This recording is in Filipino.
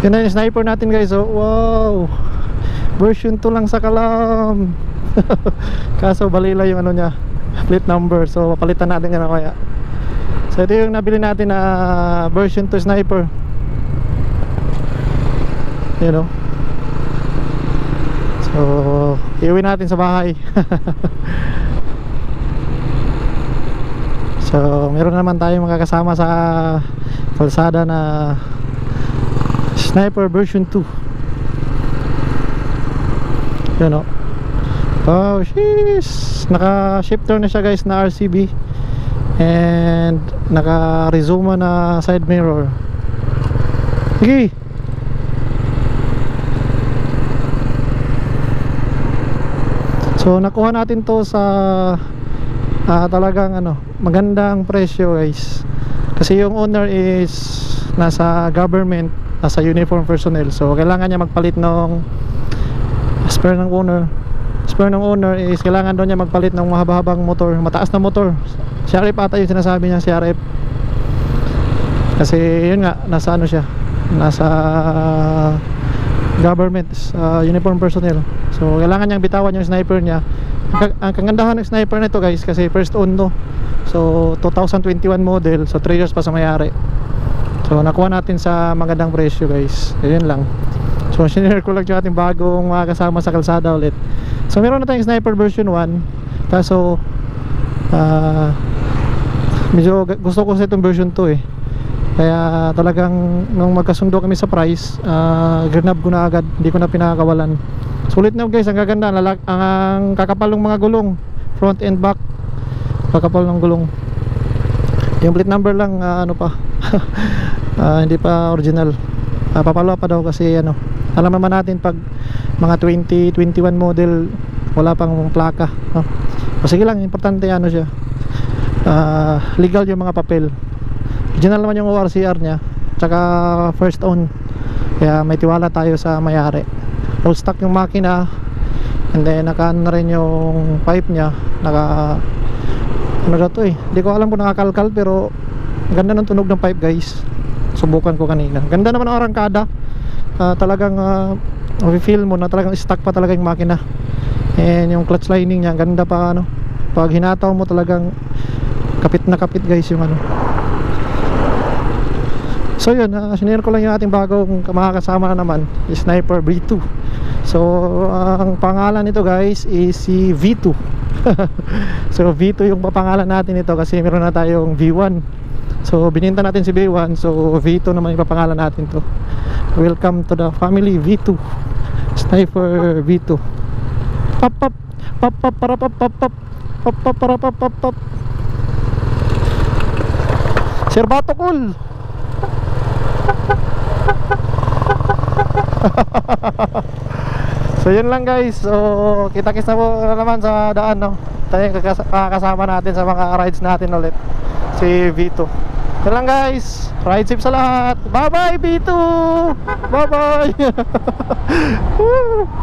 Yun na yung sniper natin guys. Oh, wow, version 2 lang sa kalam. Kaso balila yung ano niya, plate number. So papalitan natin yan kaya. So ito yung nabili natin na version 2 sniper. You know. So iuwi natin sa bahay. So meron naman tayong makakasama sa kalsada na sniper version 2. You know. Oh sheesh, naka shifter na siya guys na RCB, and naka Rizoma na side mirror. Sige. So nakuha natin to sa talagang ano, magandang presyo guys, kasi yung owner is nasa government, nasa uniform personnel. So kailangan niya magpalit ng spare ng owner. Spare ng owner is kailangan doon niya magpalit ng mahaba-habang motor, mataas na motor. CRF ata yung sinasabi niya, CRF. Kasi yun nga, nasa ano siya, nasa government, uniform personnel. So kailangan niyang bitawan yung sniper niya. Ang kagandahan ng sniper nito guys, kasi first own to. So 2021 model, so 3 years pa sa may-ari. So nakuha natin sa magandang presyo guys. Ayun lang. So sinare ko lang yung ating bagong kasama sa kalsada ulit. So meron na tayong sniper version 1. Kaso medyo gusto ko sa itong version 2 eh. Kaya talagang nung magkasundo kami sa price, grinab ko na agad, hindi ko na pinakakawalan. Sulit na guys, ang gaganda, ang kakapal ng mga gulong, front and back, kakapal ng gulong. Yung plate number lang ano pa hindi pa original. Papalo pa daw kasi ano, alam naman natin pag mga 2021 model wala pang plaka, no? O sige lang, importante ano siya, legal yung mga papel. Original naman yung ORCR nya, tsaka first own, kaya may tiwala tayo sa may-ari. Full stock yung makina, and then nakaan na rin yung pipe nya, naka ano na to eh, hindi ko alam kung nakakalkal, pero ganda ng tunog ng pipe guys. Subukan ko kanina, ganda naman ang arangkada. Talagang feel mo na talagang stock pa talaga yung makina. And yung clutch lining niya ganda pa, ano, pag hinataw mo talagang kapit na kapit guys yung ano. So yun, sinare ko lang yung ating bagong makakasama na naman, Sniper V2. So ang pangalan nito guys is si V2. So V2 yung papangalan natin ito kasi meron na tayong V1. So bininta natin si V1, so V2 naman yung papangalan natin to. Welcome to the family V2, Sniper V2. Pop pop pop pop para pop pop pop pop pop para pop pop pop. Sir Bato cool. So yun lang guys. So kita-kits na po naman sa daan, no? Tayo kasama natin sa mga rides natin ulit, si V2. Yun lang guys, ride safe sa lahat. Bye bye V2. Bye bye.